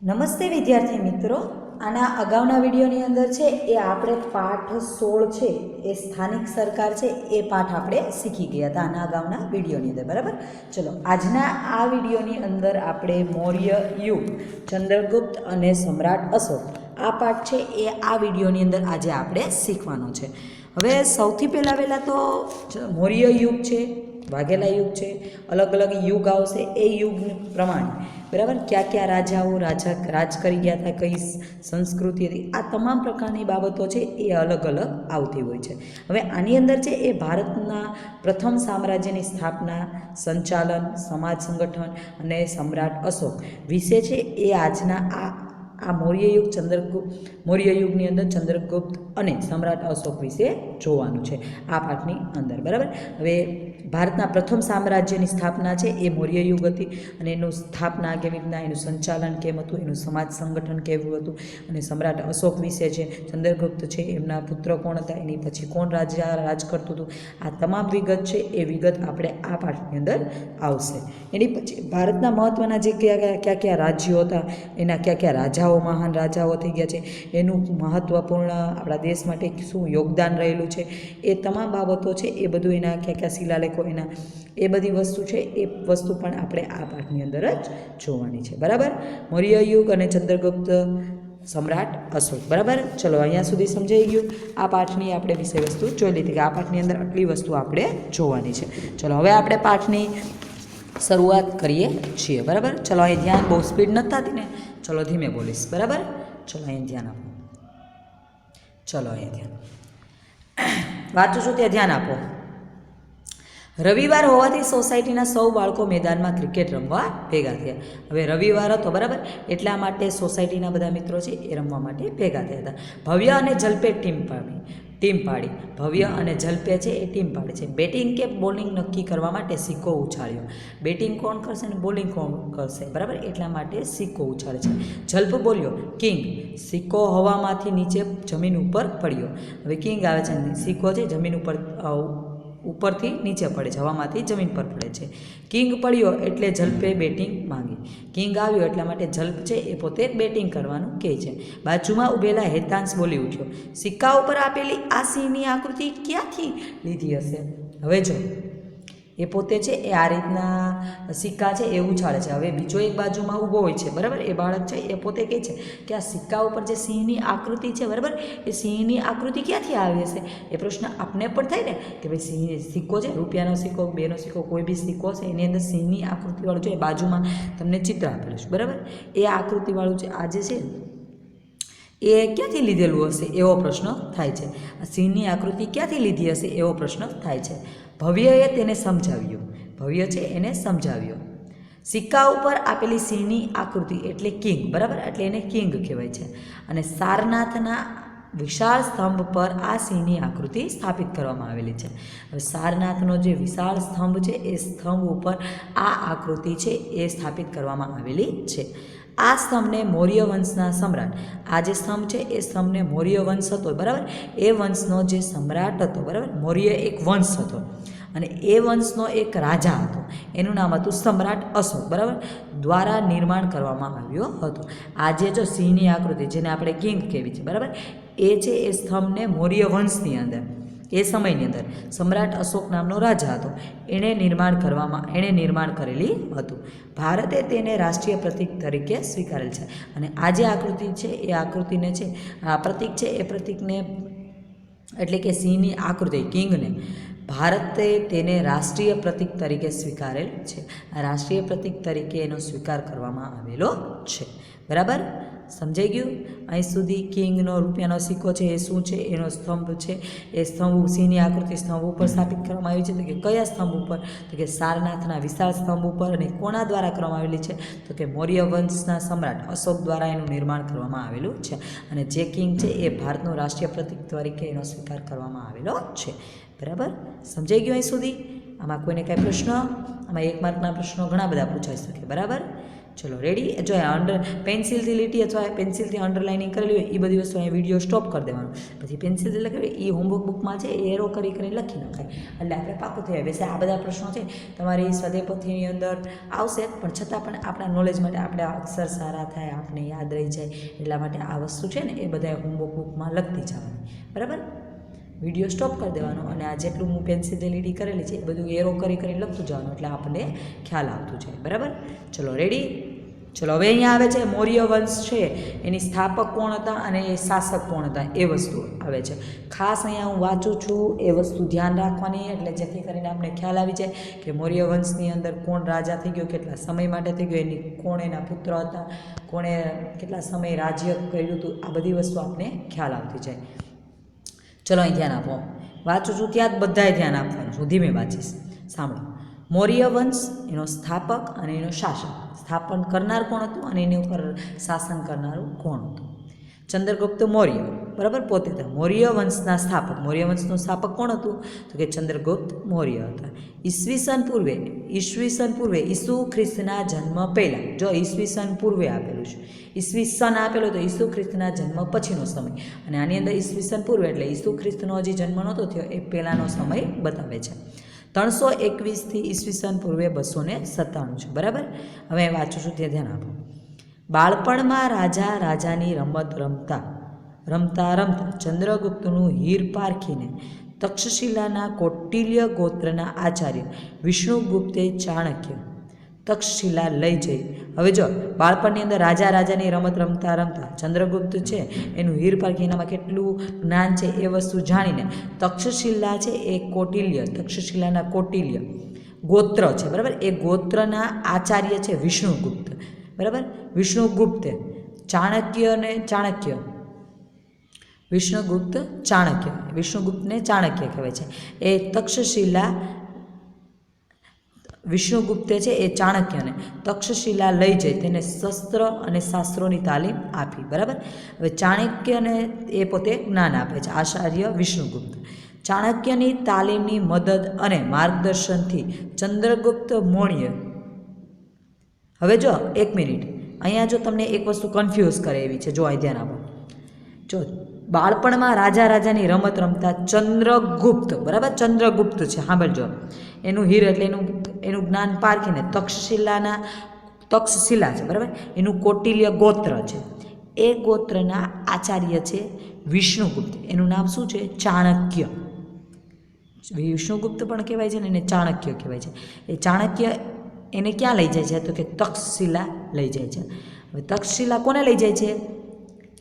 નમસ્તે વિદ્યાર્થી મિત્રો, આના અગાઉના વિડીયોની અંદર છે એ આપણે પાઠ 16 છે એ સ્થાનિક સરકાર છે એ પાઠ આપણે શીખી ગયા હતા આના અગાઉના વિડીયોની અંદર. બરાબર, ચલો આજના આ વિડીયોની અંદર આપણે મૌર્ય યુગ, ચંદ્રગુપ્ત અને સમ્રાટ અશોક આ પાઠ છે એ આ વિડીયોની અંદર આજે આપણે શીખવાનો છે. હવે સૌથી પહેલાં તો મૌર્ય યુગ છે, વાઘેલા યુગ છે, અલગ અલગ યુગ આવશે. એ યુગ પ્રમાણે બરાબર ક્યાં ક્યાં રાજાઓ રાજ કરી ગયા હતા, કઈ સંસ્કૃતિ હતી, આ તમામ પ્રકારની બાબતો છે એ અલગ અલગ આવતી હોય છે. હવે આની અંદર છે એ ભારતના પ્રથમ સામ્રાજ્યની સ્થાપના, સંચાલન, સમાજ સંગઠન અને સમ્રાટ અશોક વિશે છે એ આજના આ મૌર્ય યુગની અંદર ચંદ્રગુપ્ત અને સમ્રાટ અશોક વિશે જોવાનું છે આ પાઠની અંદર. બરાબર, હવે ભારતના પ્રથમ સામ્રાજ્યની સ્થાપના છે એ મૌર્ય યુગ હતી અને એનું સ્થાપના કેવી રીતના, એનું સંચાલન કેમ હતું, એનું સમાજ સંગઠન કેવું હતું, અને સમ્રાટ અશોક વિશે છે, ચંદ્રગુપ્ત છે એમના પુત્ર કોણ હતા, એની પછી કોણ રાજ કરતું હતું, આ તમામ વિગત છે એ વિગત આપણે આ પાઠની અંદર આવશે. એની પછી ભારતના મહત્ત્વના જે કયા રાજ્યો હતા, એના કયા રાજાઓ, મહાન રાજાઓ થઈ ગયા છે, એનું મહત્ત્વપૂર્ણ આપણા દેશ માટે શું યોગદાન રહેલું છે, એ તમામ બાબતો છે એ બધું એના કયા શિલાલેખો, એના એ બધી વસ્તુ છે એ વસ્તુ પણ આપણે આ પાઠની અંદર જ જોવાની છે. બરાબર, મૌર્ય યુગ અને ચંદ્રગુપ્ત, સમ્રાટ અશોક. બરાબર, ચલો અહીંયા સુધી સમજાઈ ગયું. આ પાઠની આપણે વિષય વસ્તુ જોઈ લીધી કે આ પાઠની અંદર આટલી વસ્તુ આપણે જોવાની છે. ચલો હવે આપણે પાઠની શરૂઆત કરીએ છીએ. બરાબર, ચલો અહીં ધ્યાન, બહુ સ્પીડ નથી થતી ને, ચલો ધીમે બોલીશ. બરાબર, ચલો અહીં ધ્યાન આપો. ચલો અહીં ધ્યાન વાંચું છું ત્યાં ધ્યાન આપો. રવિવાર હોવાથી સોસાયટીના સૌ બાળકો મેદાનમાં ક્રિકેટ રમવા ભેગા થયા. હવે રવિવાર હતો, બરાબર, એટલા માટે સોસાયટીના બધા મિત્રો છે એ રમવા માટે ભેગા થયા હતા. ભવ્ય અને જલ્પે ટીમ પાડી. ભવ્ય અને જલ્પે છે એ ટીમ પાડી છે. બેટિંગ કે બોલિંગ નક્કી કરવા માટે સિક્કો ઉછાળ્યો. બેટિંગ કોણ કરશે અને બોલિંગ કોણ કરશે, બરાબર, એટલા માટે સિક્કો ઉછાળે છે. જલ્પ બોલ્યો કિંગ. સિક્કો હવામાંથી નીચે જમીન ઉપર પડ્યો. હવે કિંગ આવે છે, સિક્કો છે જમીન ઉપરથી નીચે પડે છે, હવામાંથી જમીન પર પડે છે. કિંગ પડ્યો એટલે જલ્પે બેટિંગ માંગી. કિંગ આવ્યો એટલા માટે જલ્પ છે એ પોતે બેટિંગ કરવાનું કહે છે. બાજુમાં ઊભેલા હેતાંશ બોલી ઉઠ્યો, સિક્કા ઉપર આપેલી આ સિંહની આકૃતિ ક્યાંથી લીધી હશે? હવે જો એ પોતે છે એ આ રીતના સિક્કા છે એ ઉછાળે છે. હવે બીજો એક બાજુમાં ઊભો હોય છે, બરાબર, એ બાળક છે એ પોતે કહે છે કે આ સિક્કા ઉપર જે સિંહની આકૃતિ છે, બરાબર, એ સિંહની આકૃતિ ક્યાંથી આવી હશે? એ પ્રશ્ન આપને પણ થાય ને કે ભાઈ સિક્કો છે, રૂપિયાનો સિક્કો, 2નો સિક્કો, કોઈ બી સિક્કો છે એની અંદર સિંહની આકૃતિવાળું છે, બાજુમાં તમને ચિત્ર આપેલું છે, બરાબર, એ આકૃતિવાળું છે આ જે છે એ ક્યાંથી લીધેલું હશે એવો પ્રશ્ન થાય છે. સિંહની આકૃતિ ક્યાંથી લીધી હશે એવો પ્રશ્ન થાય છે. ભવ્યએ તેને સમજાવ્યો. ભવ્ય છે એને સમજાવ્યો. સિક્કા ઉપર આપેલી સિંહની આકૃતિ એટલે કિંગ, બરાબર, એટલે એને કિંગ કહેવાય છે. અને સારનાથના વિશાળ સ્તંભ પર આ સિંહની આકૃતિ સ્થાપિત કરવામાં આવેલી છે. હવે સારનાથનો જે વિશાળ સ્તંભ છે એ સ્તંભ ઉપર આ આકૃતિ છે એ સ્થાપિત કરવામાં આવેલી છે. આ સ્તંભને મૌર્ય વંશના સમ્રાટ, આ જે સ્તંભ છે એ સ્તંભને મૌર્ય વંશ હતો, બરાબર, એ વંશનો જે સમ્રાટ હતો, બરાબર, મૌર્ય એક વંશ હતો અને એ વંશનો એક રાજા હતો, એનું નામ હતું સમ્રાટ અશોક, બરાબર, દ્વારા નિર્માણ કરવામાં આવ્યો હતો. આ જે જો સિંહની આકૃતિ જેને આપણે કિંગ કહેવી છે, બરાબર, એ છે એ સ્તંભને મૌર્ય વંશની અંદર એ સમયની અંદર સમ્રાટ અશોક નામનો રાજા હતો, એણે નિર્માણ કરેલી હતું. ભારતે તેને રાષ્ટ્રીય પ્રતીક તરીકે સ્વીકારેલ છે. અને આ જે આકૃતિ છે એ આકૃતિને છે આ પ્રતીક છે એ પ્રતીકને એટલે કે સિંહની આકૃતિ કિંગને ભારતે તેને રાષ્ટ્રીય પ્રતીક તરીકે સ્વીકારેલ છે. આ રાષ્ટ્રીય પ્રતીક તરીકે એનો સ્વીકાર કરવામાં આવેલો છે. બરાબર, સમજાઈ ગયું? અહીં સુધી કિંગનો રૂપિયાનો સિક્કો છે એ શું છે, એનો સ્તંભ છે એ સ્તંભ સિંહની આકૃતિ સ્તંભ ઉપર સ્થાપિત કરવામાં આવી છે. તો કે કયા સ્તંભ ઉપર? તો કે સારનાથના વિશાળ સ્તંભ ઉપર. અને કોના દ્વારા કરવામાં આવેલી છે? તો કે મૌર્ય વંશના સમ્રાટ અશોક દ્વારા એનું નિર્માણ કરવામાં આવેલું છે. અને જે કિંગ છે એ ભારતનું રાષ્ટ્રીય પ્રતીક તરીકે એનો સ્વીકાર કરવામાં આવેલો છે. બરાબર, સમજાઈ ગયું અહીં સુધી? આમાં કોઈને કાંઈ પ્રશ્ન? આમાં 1 માર્કના પ્રશ્નો ઘણા બધા પૂછાઈ શકે. બરાબર, ચલો રેડી. જો પેન્સિલથી લીટી અથવા પેન્સિલથી અંડરલાઇનિંગ કરેલી હોય એ બધી વસ્તુ અહીંયા વિડીયો સ્ટોપ કરી દેવાનો. પછી પેન્સિલથી લખેલી એ હોમવર્ક બુકમાં છે એરો કરીને લખી નખાય એટલે આપણે પાકું થઈ જાય. વૈસે આ બધા પ્રશ્નો છે તમારી સ્વાધ્યાય પોથીની અંદર આવશે, પણ છતાં પણ આપણા નોલેજ માટે આપણે અક્ષર સારા થાય, આપણે યાદ રહી જાય એટલા માટે આ વસ્તુ છે ને એ બધા હોમવર્ક બુકમાં લખતી જવાની. બરાબર. વિડીયો સ્ટોપ કરી દેવાનો અને આ જેટલું હું પેન્સિલથી લીટી કરેલી છે એ બધું એરો કરીને લખતું જવાનું એટલે આપણને ખ્યાલ આવતું જાય. બરાબર. ચલો રેડી. ચલો હવે અહીંયા આવે છે મૌર્ય વંશ છે એની સ્થાપક કોણ હતા અને એ શાસક કોણ હતા એ વસ્તુ આવે છે. ખાસ અહીંયા હું વાંચું છું એ વસ્તુ ધ્યાન રાખવાની, એટલે જેથી કરીને આપણે ખ્યાલ આવી જાય કે મૌર્ય વંશની અંદર કોણ રાજા થઈ ગયો, કેટલા સમય માટે થઈ ગયો, એની કોણ એના પુત્ર હતા, કોણે કેટલા સમય રાજ્ય કર્યું હતું, આ બધી વસ્તુ આપણે ખ્યાલ આવતી જાય. ચલો અહીં ધ્યાન આપો. વાંચું છું ત્યાં જ બધાએ ધ્યાન આપવાનું. હું ધીમે વાંચીશ, સાંભળો. મૌર્ય વંશ એનો સ્થાપક અને એનો શાસક. સ્થાપન કરનાર કોણ હતું અને એની ઉપર શાસન કરનારું કોણ હતું? ચંદ્રગુપ્ત મૌર્ય. બરાબર. પોતે હતા મૌર્ય વંશના સ્થાપક. મૌર્ય વંશનું સ્થાપક કોણ હતું? તો કે ચંદ્રગુપ્ત મૌર્ય હતા. ઈસવીસન પૂર્વે ઈસુ ખ્રિસ્તના જન્મ પહેલાં, જો ઈસવીસન પૂર્વે આપેલું છે, ઈસવીસન આપેલો તો ઈસુ ખ્રિસ્તના જન્મ પછીનો સમય, અને આની અંદર ઈસવીસન પૂર્વે એટલે ઈસુ ખ્રિસ્તનો હજી જન્મ નહોતો થયો એ પહેલાંનો સમય બતાવે છે. 321 ઈસવીસન પૂર્વે 297 છે. બરાબર. હવે વાંચું છું તે ધ્યાન આપો. બાળપણમાં રાજાની રમત રમતા ચંદ્રગુપ્તનું હીર પારખીને તક્ષશિલાના કૌટિલ્ય ગોત્રના આચાર્ય વિષ્ણુગુપ્તે ચાણક્ય તક્ષશિલા લઈ જઈ. હવે જો બાળપણની અંદર રાજાની રમત રમતા ચંદ્રગુપ્ત છે એનું હીર પારખી, એનામાં કેટલું જ્ઞાન છે એ વસ્તુ જાણીને તક્ષશિલા છે એ તક્ષશિલાના કૌટિલ્ય ગોત્ર છે. બરાબર. એ ગોત્રના આચાર્ય છે વિષ્ણુગુપ્ત. બરાબર. વિષ્ણુગુપ્તને ચાણક્ય કહેવાય છે. એ તક્ષશિલા વિષ્ણુગુપ્તે છે એ ચાણક્યને તક્ષશિલા લઈ જઈ તેને શસ્ત્ર અને શાસ્ત્રોની તાલીમ આપી. બરાબર. હવે ચાણક્યને એ પોતે જ્ઞાન આપે છે, આચાર્ય વિષ્ણુગુપ્ત. ચાણક્યની તાલીમની મદદ અને માર્ગદર્શનથી ચંદ્રગુપ્ત મૌર્ય. હવે જો એક મિનિટ, અહીંયા જો તમને એક વસ્તુ કન્ફ્યુઝ કરે એવી છે, જો અહીં ધ્યાન આપો. જો બાળપણમાં રાજાની રમત રમતા ચંદ્રગુપ્ત. બરાબર. ચંદ્રગુપ્ત છે, સાંભળજો. એનું હીર એટલે એનું જ્ઞાન પારખીને તક્ષશિલા છે. બરાબર. એનું કૌટિલ્ય ગોત્ર છે. એ ગોત્રના આચાર્ય છે વિષ્ણુગુપ્ત. એનું નામ શું છે? ચાણક્ય. વિષ્ણુગુપ્ત પણ કહેવાય છે ને એને ચાણક્ય કહેવાય છે. એ ચાણક્ય એને ક્યાં લઈ જાય છે? તો કે તક્ષશિલા લઈ જાય છે. હવે તક્ષશિલા કોને લઈ જાય છે?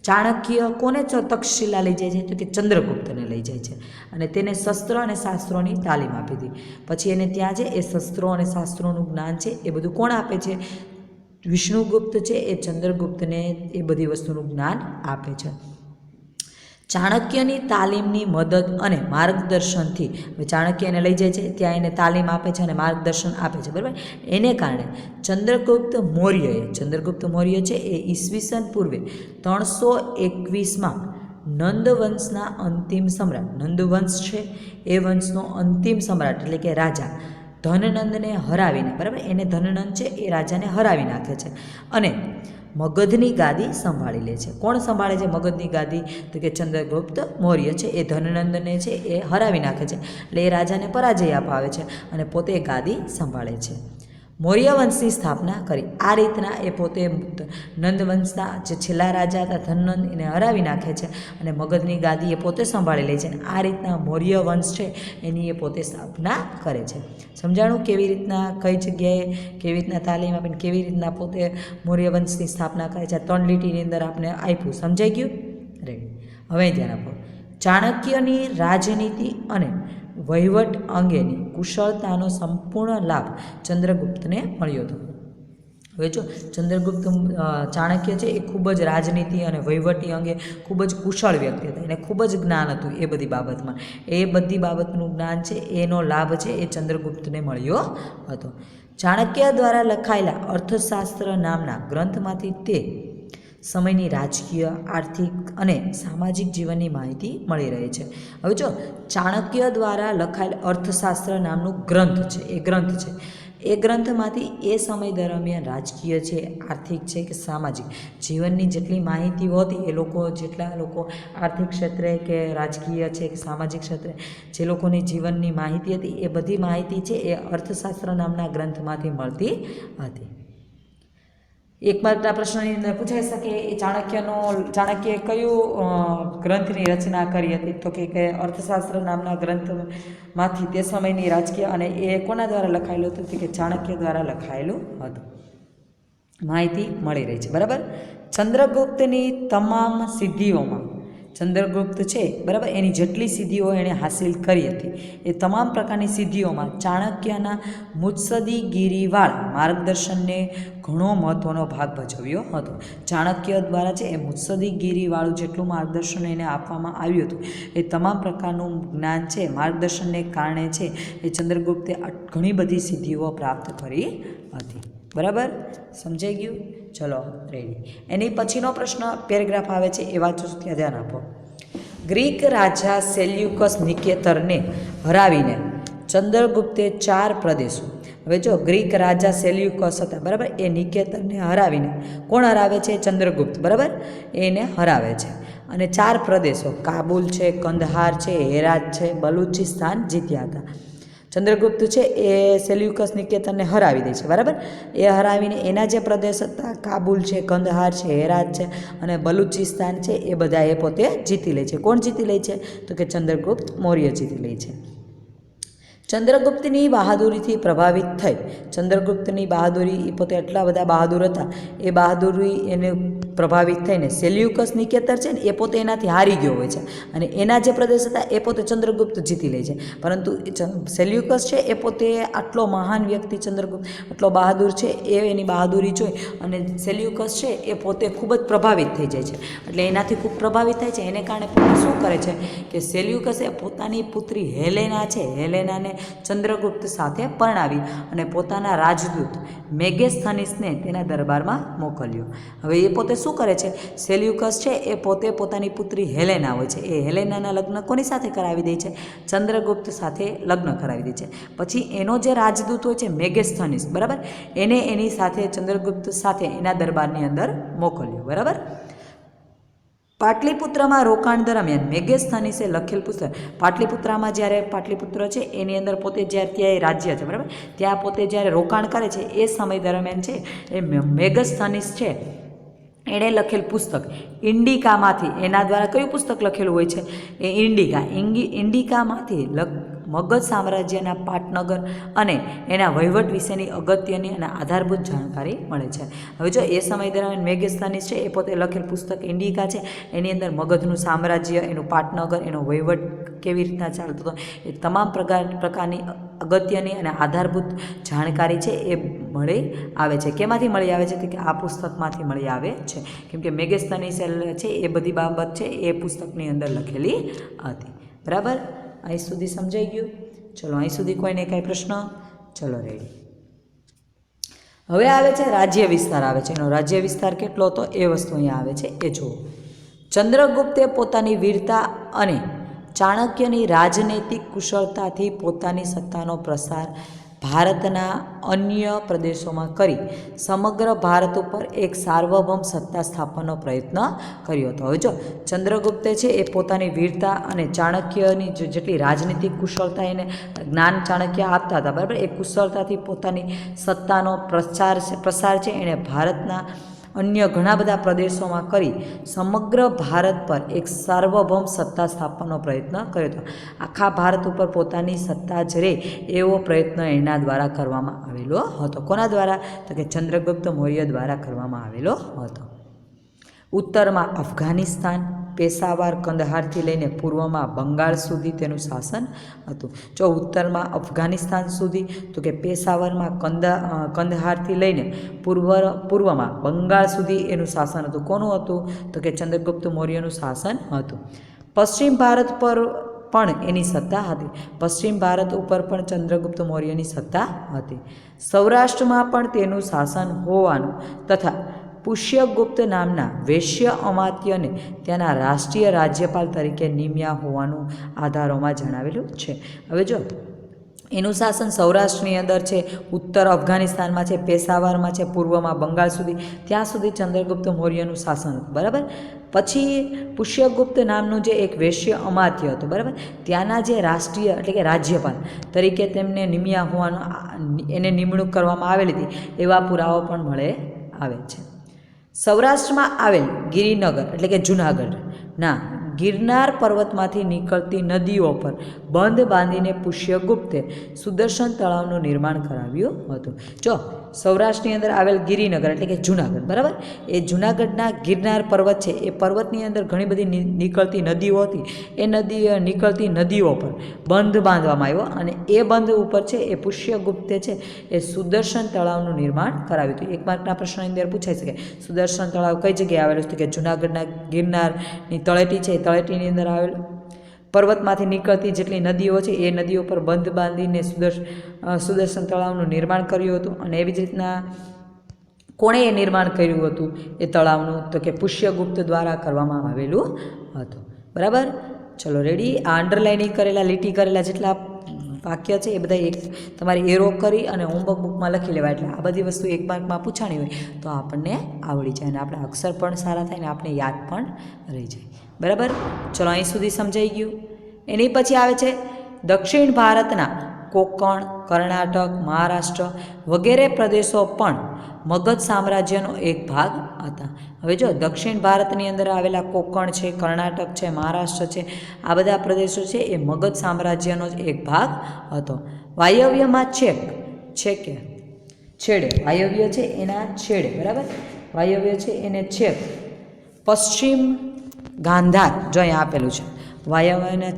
ચાણક્ય કોને તક્ષશિલા લઈ જાય છે? તો કે ચંદ્રગુપ્તને લઈ જાય છે અને તેને શસ્ત્ર અને શાસ્ત્રોની તાલીમ આપી હતી. પછી એને ત્યાં છે એ શસ્ત્રો અને શાસ્ત્રોનું જ્ઞાન છે એ બધું કોણ આપે છે? વિષ્ણુગુપ્ત છે એ ચંદ્રગુપ્તને એ બધી વસ્તુનું જ્ઞાન આપે છે. ચાણક્યની તાલીમની મદદ અને માર્ગદર્શનથી ચાણક્ય એને લઈ જાય છે, ત્યાં એને તાલીમ આપે છે અને માર્ગદર્શન આપે છે. બરાબર. એને કારણે ચંદ્રગુપ્ત મૌર્ય છે એ ઈસવીસન પૂર્વે 321માં નંદવંશના અંતિમ સમ્રાટ, નંદવંશ છે એ વંશનો અંતિમ સમ્રાટ એટલે કે રાજા ધનનંદને હરાવીને, બરાબર, એને ધનનંદ છે એ રાજાને હરાવી નાખે છે અને મગધની ગાદી સંભાળી લે છે. કોણ સંભાળે છે મગધની ગાદી? તો કે ચંદ્રગુપ્ત મૌર્ય છે એ ધનનંદને છે એ હરાવી નાખે છે, એટલે એ રાજાને પરાજય અપાવે છે અને પોતે ગાદી સંભાળે છે. મૌર્ય વંશની સ્થાપના કરી. આ રીતના એ પોતે નંદવંશના જે છેલ્લા રાજા હતા ધનનંદ એને હરાવી નાખે છે અને મગધની ગાદી એ પોતે સંભાળી લે છે અને આ રીતના મૌર્ય વંશ છે એની એ પોતે સ્થાપના કરે છે. સમજાણું કેવી રીતના, કઈ જગ્યાએ કેવી રીતના તાલીમ આપીને કેવી રીતના પોતે મૌર્ય વંશની સ્થાપના કરે છે. 3 લીટીની અંદર આપણે આપ્યું. સમજાઈ ગયું? રેડી. હવે ધ્યાન આપો. ચાણક્યની રાજનીતિ અને વહીવટ અંગેની કુશળતાનો સંપૂર્ણ લાભ ચંદ્રગુપ્તને મળ્યો હતો. હવે જો ચાણક્ય છે એ ખૂબ જ રાજનીતિ અને વહીવટી અંગે ખૂબ જ કુશળ વ્યક્તિ હતા, એને ખૂબ જ જ્ઞાન હતું એ બધી બાબતમાં. એ બધી બાબતનું જ્ઞાન છે એનો લાભ છે એ ચંદ્રગુપ્તને મળ્યો હતો. ચાણક્ય દ્વારા લખાયેલા અર્થશાસ્ત્ર નામના ગ્રંથમાંથી તે સમયની રાજકીય, આર્થિક અને સામાજિક જીવનની માહિતી મળી રહે છે. હવે જો ચાણક્ય દ્વારા લખાયેલ અર્થશાસ્ત્ર નામનું ગ્રંથ છે, એ ગ્રંથ છે એ ગ્રંથમાંથી એ સમય દરમિયાન રાજકીય છે, આર્થિક છે કે સામાજિક જીવનની જેટલી માહિતીઓ હતી એ લોકો જેટલા લોકો આર્થિક ક્ષેત્રે કે રાજકીય છે કે સામાજિક ક્ષેત્રે જે લોકોની જીવનની માહિતી હતી એ બધી માહિતી છે એ અર્થશાસ્ત્ર નામના ગ્રંથમાંથી મળતી હતી. એક માત્ર પ્રશ્નની અંદર પૂછાઈ શકે એ ચાણક્યએ કયું ગ્રંથની રચના કરી હતી? તો કે અર્થશાસ્ત્ર નામના ગ્રંથમાંથી તે સમયની રાજકીય અને એ કોના દ્વારા લખાયેલું હતું? તો કે ચાણક્ય દ્વારા લખાયેલું હતું. માહિતી મળી રહી છે, બરાબર. ચંદ્રગુપ્તની તમામ સિદ્ધિઓમાં ચંદ્રગુપ્ત છે, બરાબર, એની જેટલી સિદ્ધિઓ એણે હાસિલ કરી હતી એ તમામ પ્રકારની સિદ્ધિઓમાં ચાણક્યના મુત્સદ્દીગીરીવાળ માર્ગદર્શનને ઘણો મહત્ત્વનો ભાગ ભજવ્યો હતો. ચાણક્ય દ્વારા છે એ મુત્સદ્દીગીરીવાળું જેટલું માર્ગદર્શન એને આપવામાં આવ્યું હતું એ તમામ પ્રકારનું જ્ઞાન છે, માર્ગદર્શનને કારણે છે એ ચંદ્રગુપ્તે ઘણી બધી સિદ્ધિઓ પ્રાપ્ત કરી હતી. બરાબર, સમજાઈ ગયું? ચલો રેડી. એની પછીનો પ્રશ્ન પેરેગ્રાફ આવે છે એ વાંચો, ત્યાં ધ્યાન આપો. ગ્રીક રાજા સેલ્યુકસ નિકેતરને હરાવીને ચંદ્રગુપ્તે 4 પ્રદેશો. હવે જો ગ્રીક રાજા સેલ્યુકસ હતા, બરાબર, એ નિકેતરને હરાવીને કોણ હરાવે છે? ચંદ્રગુપ્ત, બરાબર, એને હરાવે છે અને 4 પ્રદેશો કાબુલ છે, કંદહાર છે, હેરાત છે, બલુચિસ્તાન જીત્યા હતા. ચંદ્રગુપ્ત છે એ સેલ્યુકસ નિકેતરને હરાવી દે છે, બરાબર. એ હરાવીને એના જે પ્રદેશ હતા કાબુલ છે, કંદહાર છે, હેરાત છે અને બલુચિસ્તાન છે એ બધા એ પોતે જીતી લે છે. કોણ જીતી લે છે? તો કે ચંદ્રગુપ્ત મૌર્ય જીતી લે છે. ચંદ્રગુપ્તની બહાદુરીથી પ્રભાવિત થઈ. ચંદ્રગુપ્તની બહાદુરી, એ પોતે એટલા બધા બહાદુર હતા, એ બહાદુરી એને પ્રભાવિત થઈને સેલ્યુકસ નિકેતર છે ને એ પોતે એનાથી હારી ગયો હોય છે અને એના જે પ્રદેશ હતા એ પોતે ચંદ્રગુપ્ત જીતી લે છે. પરંતુ સેલ્યુકસ છે એ પોતે આટલો મહાન વ્યક્તિ, ચંદ્રગુપ્ત આટલો બહાદુર છે, એ એની બહાદુરી જોઈ અને સેલ્યુકસ છે એ પોતે ખૂબ જ પ્રભાવિત થઈ જાય છે. એટલે એનાથી ખૂબ પ્રભાવિત થાય છે, એને કારણે પોતે શું કરે છે કે સેલ્યુકસે પોતાની પુત્રી હેલેના છે, હેલેનાને ચંદ્રગુપ્ત સાથે પરણાવી અને પોતાના રાજદૂત મેગેસ્થનીસને તેના દરબારમાં મોકલ્યો. હવે એ પોતે શું કરે છે? સેલ્યુકસ છે એ પોતે પોતાની પુત્રી હેલેના હોય છે, એ હેલેનાના લગ્ન કોની સાથે કરાવી દે છે? ચંદ્રગુપ્ત સાથે લગ્ન કરાવી દે છે. પછી એનો જે રાજદૂત હોય છે મેગેસ્થનીસ, બરાબર, એને એની સાથે ચંદ્રગુપ્ત સાથે એના દરબારની અંદર મોકલ્યો, બરાબર. પાટલીપુત્રમાં રોકાણ દરમિયાન મેગેસ્થનીસે લખેલ પુસ્તક, પાટલીપુત્રમાં જ્યારે પાટલીપુત્ર છે એની અંદર પોતે જ્યારે ત્યાં રાજ્ય છે, બરાબર, ત્યાં પોતે જ્યારે રોકાણ કરે છે એ સમય દરમિયાન છે એ મેગેસ્થનીસ છે એણે લખેલ પુસ્તક ઇન્ડિકામાંથી, એના દ્વારા કયું પુસ્તક લખેલું હોય છે? એ ઇન્ડિકામાંથી મગધ સામ્રાજ્યના પાટનગર અને એના વહીવટ વિશેની અગત્યની અને આધારભૂત જાણકારી મળે છે. હવે જો એ સમય દરમિયાન મેગેસ્થનીસ છે એ પોતે લખેલ પુસ્તક ઇન્ડિકા છે, એની અંદર મગધનું સામ્રાજ્ય, એનું પાટનગર, એનો વહીવટ કેવી રીતના ચાલતો હતો એ તમામ પ્રકારની અગત્યની અને આધારભૂત જાણકારી છે એ મળી આવે છે. કેમાંથી મળી આવે છે? કે આ પુસ્તકમાંથી મળી આવે છે, કેમ કે મેગેસ્થનીસ છે એ બધી બાબત છે એ પુસ્તકની અંદર લખેલી હતી. બરાબર, અહીં સુધી સમજાઈ ગયું? ચલો અહીં સુધી કોઈને કાંઈ પ્રશ્ન? ચલો રેડી. હવે આવે છે રાજ્ય વિસ્તાર આવે છે. એનો રાજ્ય વિસ્તાર કેટલો હતો એ વસ્તુ અહીંયા આવે છે એ જુઓ. ચંદ્રગુપ્તે પોતાની વીરતા અને ચાણક્યની રાજનૈતિક કુશળતાથી પોતાની સત્તાનો પ્રસાર ભારતના અન્ય પ્રદેશોમાં કરી સમગ્ર ભારત ઉપર એક સાર્વભૌમ સત્તા સ્થાપનનો પ્રયત્ન કર્યો હતો. હવે જો ચંદ્રગુપ્તે છે એ પોતાની વીરતા અને ચાણક્યની જેટલી રાજનીતિક કુશળતા એને જ્ઞાન ચાણક્ય આપતા હતા, બરાબર, એ કુશળતાથી પોતાની સત્તાનો પ્રસાર છે એણે ભારતના અન્ય ઘણા બધા પ્રદેશોમાં કરી સમગ્ર ભારત પર એક સાર્વભૌમ સત્તા સ્થાપનનો પ્રયત્ન કર્યો હતો. આખા ભારત ઉપર પોતાની સત્તા જ રહે એવો પ્રયત્ન એના દ્વારા કરવામાં આવેલો હતો. કોના દ્વારા? તો કે ચંદ્રગુપ્ત મૌર્ય દ્વારા કરવામાં આવેલો હતો. ઉત્તરમાં અફઘાનિસ્તાન, પેશાવર, કંદહારથી લઈને પૂર્વમાં બંગાળ સુધી તેનું શાસન હતું. જો ઉત્તરમાં અફઘાનિસ્તાન સુધી, તો કે પેશાવરમાં કંદહારથી લઈને પૂર્વમાં બંગાળ સુધી એનું શાસન હતું. કોનું હતું? તો કે ચંદ્રગુપ્ત મૌર્યનું શાસન હતું. પશ્ચિમ ભારત પર પણ એની સત્તા હતી. પશ્ચિમ ભારત ઉપર પણ ચંદ્રગુપ્ત મૌર્યની સત્તા હતી. સૌરાષ્ટ્રમાં પણ તેનું શાસન હોવાનું તથા પુષ્યગુપ્ત નામના વૈશ્ય અમાત્યને ત્યાંના રાષ્ટ્રીય રાજ્યપાલ તરીકે નિમ્યા હોવાનું આધારોમાં જણાવેલું છે. હવે જો એનું શાસન સૌરાષ્ટ્રની અંદર છે, ઉત્તર અફઘાનિસ્તાનમાં છે, પેશાવરમાં છે, પૂર્વમાં બંગાળ સુધી, ત્યાં સુધી ચંદ્રગુપ્ત મૌર્યનું શાસન હતું. બરાબર. પછી પુષ્યગુપ્ત નામનું જે એક વૈશ્ય અમાત્ય હતું. બરાબર. ત્યાંના જે રાષ્ટ્રીય એટલે કે રાજ્યપાલ તરીકે તેમને નિમ્યા હોવાનો એને નિમણૂક કરવામાં આવેલી હતી એવા પુરાવો પણ મળે આવે છે. સૌરાષ્ટ્રમાં આવેલ ગિરિનગર એટલે કે જૂનાગઢના ગિરનાર પર્વતમાંથી નીકળતી નદીઓ પર બંધ બાંધીને પુષ્યગુપ્તે સુદર્શન તળાવનું નિર્માણ કરાવ્યું હતું. જો સૌરાષ્ટ્રની અંદર આવેલ ગિરિનગર એટલે કે જૂનાગઢ, બરાબર, એ જૂનાગઢના ગિરનાર પર્વત છે, એ પર્વતની અંદર ઘણી બધી નીકળતી નદીઓ હતી. એ નીકળતી નદીઓ પર બંધ બાંધવામાં આવ્યો અને એ બંધ ઉપર છે એ પુષ્યગુપ્તે છે એ સુદર્શન તળાવનું નિર્માણ કરાવ્યું હતું. એક માર્કના પ્રશ્નની અંદર પૂછાઈ શકે સુદર્શન તળાવ કઈ જગ્યાએ આવેલું છે? કે જૂનાગઢના ગિરનારની તળેટી છે, તળેટીની અંદર આવેલું. પર્વતમાંથી નીકળતી જેટલી નદીઓ છે એ નદીઓ પર બંધ બાંધીને સુદર્શન તળાવનું નિર્માણ કર્યું હતું. અને એવી જ રીતના કોણે એ નિર્માણ કર્યું હતું એ તળાવનું? તો કે પુષ્યગુપ્ત દ્વારા કરવામાં આવેલું હતું. બરાબર. ચલો રેડી. આ અંડરલાઇનિંગ કરેલા, લીટી કરેલા જેટલા વાક્ય છે એ બધા એક તમારે એરો કરી અને હોમવર્ક બુકમાં લખી લેવા. એટલે આ બધી વસ્તુ એક માર્કમાં પૂછાણી હોય તો આપણને આવડી જાય અને આપણા અક્ષર પણ સારા થાય ને આપણે યાદ પણ રહી જાય. બરાબર. ચલો અહીં સુધી સમજાઈ ગયું. એની પછી આવે છે દક્ષિણ ભારતના કોંકણ, કર્ણાટક, મહારાષ્ટ્ર વગેરે પ્રદેશો પણ મગધ સામ્રાજ્યનો એક ભાગ હતા. હવે જો દક્ષિણ ભારતની અંદર આવેલા કોંકણ છે, કર્ણાટક છે, મહારાષ્ટ્ર છે, આ બધા પ્રદેશો છે એ મગધ સામ્રાજ્યનો જ એક ભાગ હતો. વાયવ્યમાં છેકે છેડે, વાયવ્ય છે એના છેડે, બરાબર, વાયવ્ય છે એને છેક પશ્ચિમ ગાંધાર, જો અહીંયા આપેલું છે વાયવ્યના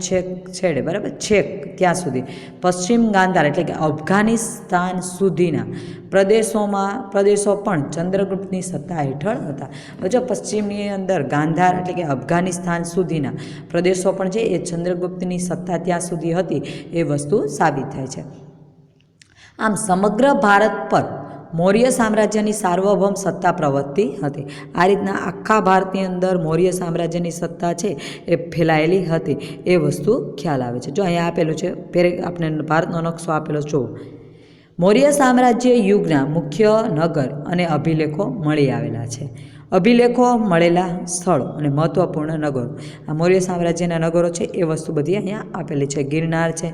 છેડે, બરાબર, છેક ત્યાં સુધી પશ્ચિમ ગાંધાર એટલે કે અફઘાનિસ્તાન સુધીના પ્રદેશો પણ ચંદ્રગુપ્તની સત્તા હેઠળ હતા. હવે જો પશ્ચિમની અંદર ગાંધાર એટલે કે અફઘાનિસ્તાન સુધીના પ્રદેશો પણ છે એ ચંદ્રગુપ્તની સત્તા ત્યાં સુધી હતી એ વસ્તુ સાબિત થાય છે. આમ સમગ્ર ભારત પર મૌર્ય સામ્રાજ્યની સાર્વભૌમ સત્તા પ્રવર્તી હતી. આ રીતના આખા ભારતની અંદર મૌર્ય સામ્રાજ્યની સત્તા છે એ ફેલાયેલી હતી એ વસ્તુ ખ્યાલ આવે છે. જો અહીંયા આપેલું છે આપણે ભારતનો નકશો આપેલો જુઓ. મૌર્ય સામ્રાજ્ય યુગના મુખ્ય નગર અને અભિલેખો મળી આવેલા છે. અભિલેખો મળેલા સ્થળો અને મહત્ત્વપૂર્ણ નગરો, આ મૌર્ય સામ્રાજ્યના નગરો છે એ વસ્તુ બધી અહીંયા આપેલી છે. ગિરનાર છે,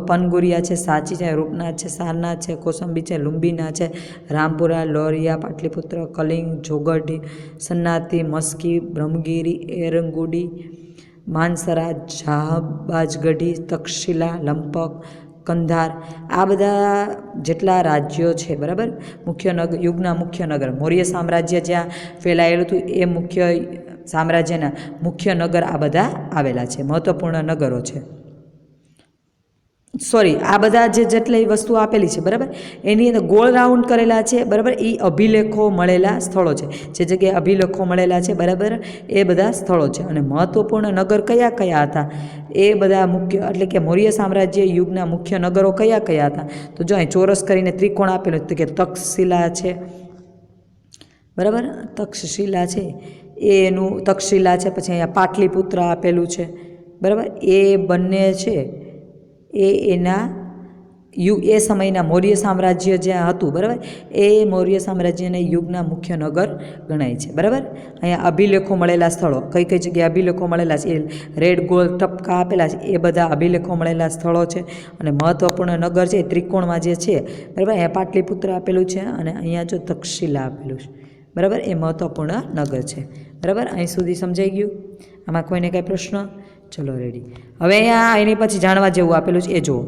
પનગુરિયા છે, સાચી છે, રૂપનાથ છે, સારનાથ છે, કોસંબી છે, લુંબીના છે, રામપુરા, લોરિયા, પાટલીપુત્ર, કલિંગ, જોગઢી, સન્નાથી, મસ્કી, બ્રહ્મગીરી, એરંગુડી, માનસરા, જાહબાજગઢી, તક્ષશિલા, લંપક, કંધાર, આ બધા જેટલા રાજ્યો છે, બરાબર, યુગના મુખ્ય નગર, મૌર્ય સામ્રાજ્ય જ્યાં ફેલાયેલું હતું એ મુખ્ય સામ્રાજ્યના મુખ્ય નગર આ બધા આવેલા છે, મહત્ત્વપૂર્ણ નગરો છે. આ બધા જેટલી વસ્તુઓ આપેલી છે, બરાબર, એની અંદર ગોળ રાઉન્ડ કરેલા છે, બરાબર, એ અભિલેખો મળેલા સ્થળો છે. જે જગ્યાએ અભિલેખો મળેલા છે, બરાબર, એ બધા સ્થળો છે. અને મહત્ત્વપૂર્ણ નગર કયા કયા હતા એ બધા મુખ્ય એટલે કે મૌર્ય સામ્રાજ્ય યુગના મુખ્ય નગરો કયા કયા હતા? તો જો અહીં ચોરસ કરીને ત્રિકોણ આપેલું તો કે તક્ષશિલા છે, બરાબર, તક્ષશિલા છે એનું તક્ષશિલા છે. પછી અહીંયા પાટલીપુત્ર આપેલું છે, બરાબર, એ બંને છે એ સમયના મૌર્ય સામ્રાજ્ય જ્યાં હતું, બરાબર, એ મૌર્ય સામ્રાજ્યના યુગના મુખ્ય નગર ગણાય છે. બરાબર. અહીંયા અભિલેખો મળેલા સ્થળો કઈ કઈ જગ્યાએ અભિલેખો મળેલા છે એ રેડ ગોળ ટપકા આપેલા છે એ બધા અભિલેખો મળેલા સ્થળો છે. અને મહત્ત્વપૂર્ણ નગર છે એ ત્રિકોણમાં જે છે, બરાબર, અહીંયા પાટલીપુત્ર આપેલું છે અને અહીંયા જો તક્ષશિલા આપેલું છે, બરાબર, એ મહત્ત્વપૂર્ણ નગર છે. બરાબર. અહીં સુધી સમજાઈ ગયું? આમાં કોઈને કાંઈ પ્રશ્ન? ચલો રેડી. હવે અહીંયા એની પછી જાણવા જેવું આપેલું છે એ જુઓ.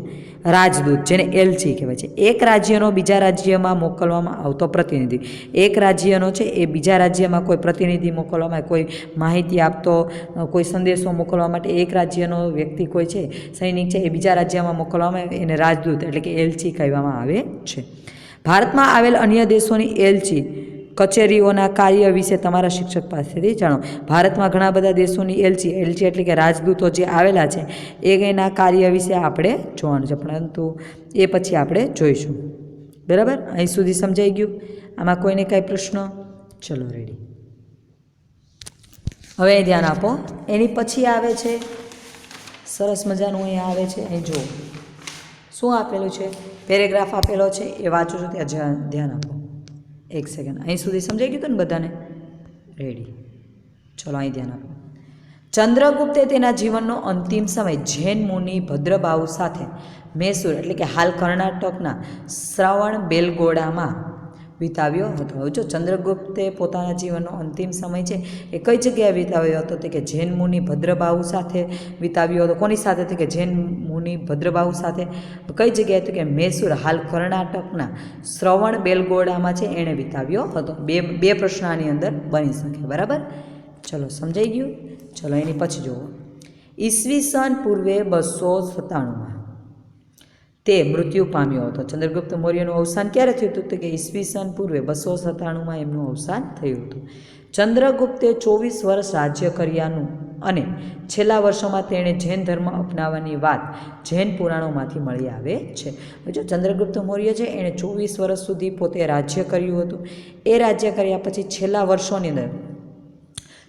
રાજદૂત, જેને એલચી કહેવાય છે, એક રાજ્યનો બીજા રાજ્યમાં મોકલવામાં આવતો પ્રતિનિધિ. એક રાજ્યનો છે એ બીજા રાજ્યમાં કોઈ પ્રતિનિધિ મોકલવામાં, કોઈ માહિતી આપતો, કોઈ સંદેશો મોકલવા માટે એક રાજ્યનો વ્યક્તિ કોઈ છે, સૈનિક છે, એ બીજા રાજ્યમાં મોકલવામાં આવે એને રાજદૂત એટલે કે એલચી કહેવામાં આવે છે. ભારતમાં આવેલ અન્ય દેશોની એલચી કચેરીઓના કાર્ય વિશે તમારા શિક્ષક પાસેથી જાણો. ભારતમાં ઘણા બધા દેશોની એલચી એટલે કે રાજદૂતો જે આવેલા છે એના કાર્ય વિશે આપણે જોવાનું છે, પરંતુ એ પછી આપણે જોઈશું. બરાબર. અહીં સુધી સમજાઈ ગયું? આમાં કોઈને કાંઈ પ્રશ્ન? ચલો રેડી. હવે ધ્યાન આપો. એની પછી આવે છે સરસ મજાનું અહીંયા આવે છે, અહીં જુઓ શું આપેલું છે, પેરેગ્રાફ આપેલો છે એ વાંચું છું, ત્યાં ધ્યાન આપો. એક સેકન્ડ, અહીં સુધી સમજાઈ ગયું હતું ને બધાને? રેડી, ચલો અહીં ધ્યાન આપો. ચંદ્રગુપ્તે તેના જીવનનો અંતિમ સમય જૈન મુનિ ભદ્રબાહુ સાથે મૈસૂર એટલે કે હાલ કર્ણાટકના શ્રવણ બેલગોડામાં વિતાવ્યો હતો. હવે જો ચંદ્રગુપ્તે પોતાના જીવનનો અંતિમ સમય છે એ કઈ જગ્યાએ વિતાવ્યો હતો? તો કે જૈન મુનિ ભદ્રબાહુ સાથે વિતાવ્યો હતો. કોની સાથે? તો કે જૈન મુનિ ભદ્રબાહુ સાથે. કઈ જગ્યાએ? તો કે મૈસૂર હાલ કર્ણાટકના શ્રવણ બેલગોડામાં છે એણે વિતાવ્યો હતો. બે પ્રશ્ન આની અંદર બની શકે. બરાબર, ચલો સમજાઈ ગયું. ચલો એની પછી જુઓ. ઈસવીસન પૂર્વે 297 તે મૃત્યુ પામ્યો હતો. ચંદ્રગુપ્ત મૌર્યનું અવસાન ક્યારે થયું હતું? તો કે ઈસવીસન પૂર્વે 297 એમનું અવસાન થયું હતું. ચંદ્રગુપ્તે 24 વર્ષ રાજ્ય કર્યાનું અને છેલ્લા વર્ષોમાં તેણે જૈન ધર્મ અપનાવવાની વાત જૈન પુરાણોમાંથી મળી આવે છે. જો ચંદ્રગુપ્ત મૌર્ય છે એણે 24 વર્ષ સુધી પોતે રાજ્ય કર્યું હતું. એ રાજ્ય કર્યા પછી છેલ્લા વર્ષોની અંદર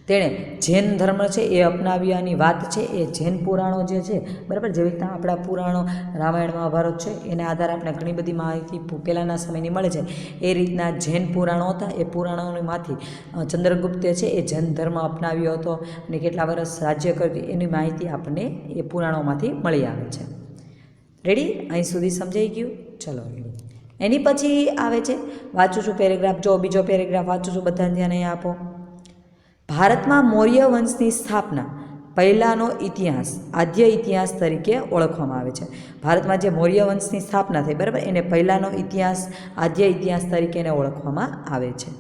તેણે જૈન ધર્મ છે એ અપનાવ્યાની વાત છે એ જૈન પુરાણો જે છે, બરાબર, જેવી રીતના આપણા પુરાણો રામાયણ મહાભારત છે એના આધારે આપણે ઘણી બધી માહિતી પહેલાંના સમયની મળે છે. એ રીતના જૈન પુરાણો હતા. એ પુરાણોમાંથી ચંદ્રગુપ્તે છે એ જૈન ધર્મ અપનાવ્યો હતો અને કેટલા વર્ષ રાજ્ય કર્યું એની માહિતી આપણને એ પુરાણોમાંથી મળી આવે છે. રેડી, અહીં સુધી સમજાઈ ગયું? ચલો રેડી. એની પછી આવે છે, વાંચું છું પેરેગ્રાફ. જો બીજો પેરેગ્રાફ વાંચું છું, બધા ધ્યાન અહીંયા આપો. ભારતમાં મૌર્ય વંશની સ્થાપના પહેલાંનો ઇતિહાસ આદ્ય ઇતિહાસ તરીકે ઓળખવામાં આવે છે. ભારતમાં જે મૌર્ય વંશની સ્થાપના થઈ, બરાબર, એને પહેલાંનો ઇતિહાસ આદ્ય ઇતિહાસ તરીકે એને ઓળખવામાં આવે છે.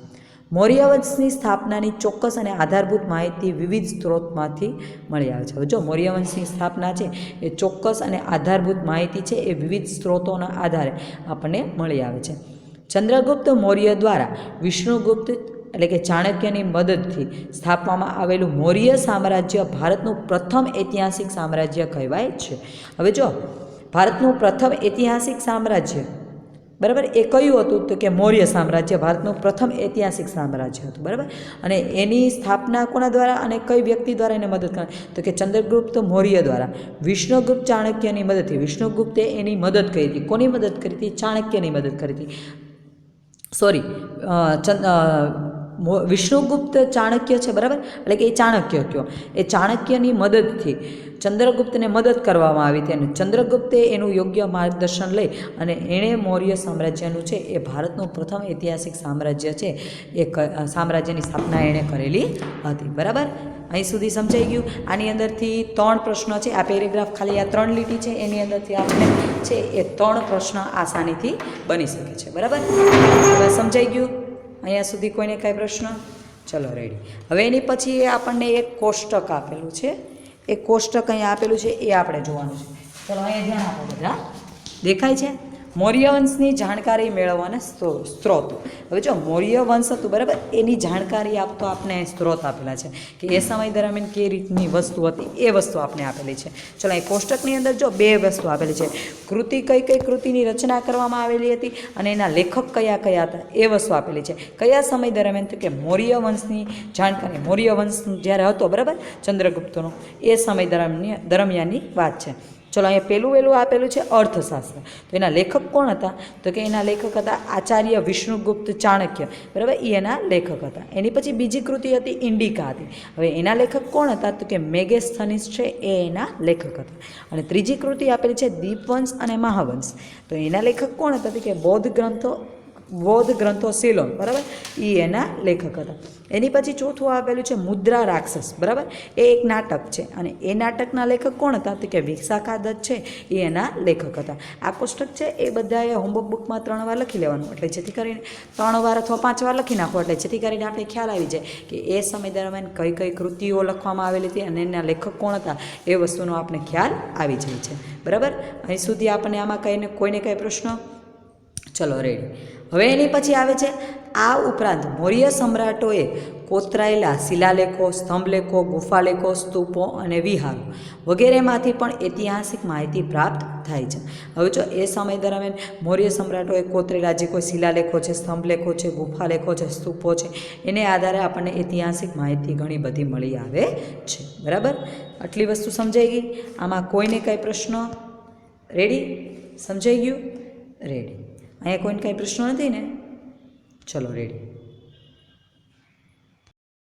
મૌર્ય વંશની સ્થાપનાની ચોક્કસ અને આધારભૂત માહિતી વિવિધ સ્ત્રોતમાંથી મળી આવે છે. હવે જો મૌર્ય વંશની સ્થાપના છે એ ચોક્કસ અને આધારભૂત માહિતી છે એ વિવિધ સ્ત્રોતોના આધારે આપણને મળી આવે છે. ચંદ્રગુપ્ત મૌર્ય દ્વારા વિષ્ણુગુપ્ત એટલે કે ચાણક્યની મદદથી સ્થાપવામાં આવેલું મૌર્ય સામ્રાજ્ય ભારતનું પ્રથમ ઐતિહાસિક સામ્રાજ્ય કહેવાય છે. હવે જો ભારતનું પ્રથમ ઐતિહાસિક સામ્રાજ્ય, બરાબર, એ કયું હતું? તો કે મૌર્ય સામ્રાજ્ય ભારતનું પ્રથમ ઐતિહાસિક સામ્રાજ્ય હતું. બરાબર, અને એની સ્થાપના કોના દ્વારા અને કઈ વ્યક્તિ દ્વારા એને મદદ કરી? તો કે ચંદ્રગુપ્ત મૌર્ય દ્વારા વિષ્ણુગુપ્ત ચાણક્યની મદદથી. વિષ્ણુગુપ્તે એની મદદ કરી હતી. કોની મદદ કરી હતી? ચાણક્યની મદદ કરી હતી. સોરી, વિષ્ણુગુપ્ત ચાણક્ય છે, બરાબર, એટલે કે એ ચાણક્ય કયો, એ ચાણક્યની મદદથી ચંદ્રગુપ્તને મદદ કરવામાં આવી હતી અને ચંદ્રગુપ્તે એનું યોગ્ય માર્ગદર્શન લઈ અને એણે મૌર્ય સામ્રાજ્યનું છે એ ભારતનું પ્રથમ ઐતિહાસિક સામ્રાજ્ય છે એ સામ્રાજ્યની સ્થાપના એણે કરેલી હતી. બરાબર, અહીં સુધી સમજાઈ ગયું? આની અંદરથી 3 પ્રશ્નો છે. આ પેરેગ્રાફ ખાલી આ 3 લીટી છે એની અંદરથી આપણે છે એ 3 પ્રશ્ન આસાનીથી બની શકે છે. બરાબર, હવે સમજાઈ ગયું? અહીંયા સુધી કોઈને કાંઈ પ્રશ્ન? ચલો રેડી. હવે એની પછી આપણને એક કોષ્ટક આપેલું છે. એ કોષ્ટક અહીંયા આપેલું છે એ આપણે જોવાનું છે. ચલો અહીંયા ધ્યાન આપો બધા. દેખાય છે? મૌર્ય વંશની જાણકારી મેળવવાના સ્ત્રોત. હવે જો મૌર્ય વંશ હતું, બરાબર, એની જાણકારી આપતો આપણે સ્ત્રોત આપેલા છે કે એ સમય દરમિયાન કઈ રીતની વસ્તુ હતી એ વસ્તુ આપણે આપેલી છે. ચલો અહીં કોષ્ટકની અંદર જો 2 વસ્તુ આપેલી છે. કૃતિ કઈ કૃતિની રચના કરવામાં આવેલી હતી અને એના લેખક કયા હતા એ વસ્તુ આપેલી છે. કયા સમય દરમિયાન? તો કે મૌર્ય વંશની જાણકારી, મૌર્ય વંશ જ્યારે હતો, બરાબર, ચંદ્રગુપ્તનો, એ સમય દરમિયાનની વાત છે. ચલો અહીંયા પહેલું આપેલું છે અર્થશાસ્ત્ર. તો એના લેખક કોણ હતા? તો કે એના લેખક હતા આચાર્ય વિષ્ણુગુપ્ત ચાણક્ય. બરાબર, એ એના લેખક હતા. એની પછી બીજી કૃતિ હતી ઇન્ડિકા હતી. હવે એના લેખક કોણ હતા? તો કે મેગેસ્થનીસ છે એ એના લેખક હતા. અને ત્રીજી કૃતિ આપેલી છે દીપવંશ અને મહાવંશ. તો એના લેખક કોણ હતા? તો કે બૌદ્ધ ગ્રંથો સિલોન, બરાબર, એ એના લેખક હતા. એની પછી ચોથું આપેલું છે મુદ્રા રાક્ષસ. બરાબર, એ એક નાટક છે અને એ નાટકના લેખક કોણ હતા? તો કે વિશાખાદત્ત છે એ એના લેખક હતા. આ કોષ્ટક છે એ બધાએ હોમવર્ક બુકમાં 3 વાર લખી લેવાનું, એટલે જેથી કરીને 3 વાર અથવા 5 વાર લખી નાખો, એટલે જેથી કરીને આપણે ખ્યાલ આવી જાય કે એ સમય દરમિયાન કઈ કૃતિઓ લખવામાં આવેલી હતી અને એના લેખક કોણ હતા એ વસ્તુનો આપણે ખ્યાલ આવી જાય છે. બરાબર, અહીં સુધી આપણને આમાં કોઈને કંઈ પ્રશ્ન? ચલો રેડી. હવે એની પછી આવે છે આ ઉપરાંત મૌર્ય સમ્રાટોએ કોતરાયેલા શિલાલેખો, સ્તંભલેખો, ગુફાલેખો, સ્તૂપો અને વિહારો વગેરેમાંથી પણ ઐતિહાસિક માહિતી પ્રાપ્ત થાય છે. હવે જો એ સમય દરમિયાન મૌર્ય સમ્રાટોએ કોતરેલા જે કોઈ શિલાલેખો છે, સ્તંભલેખો છે, ગુફાલેખો છે, સ્તૂપો છે, એને આધારે આપણને ઐતિહાસિક માહિતી ઘણી બધી મળી આવે છે. બરાબર, આટલી વસ્તુ સમજાઈ ગઈ? આમાં કોઈને કંઈ પ્રશ્ન? રેડી? સમજાઈ ગયું? રેડી. અહીંયા કોઈને કાંઈ પ્રશ્નો નથી ને? ચલો રેડી.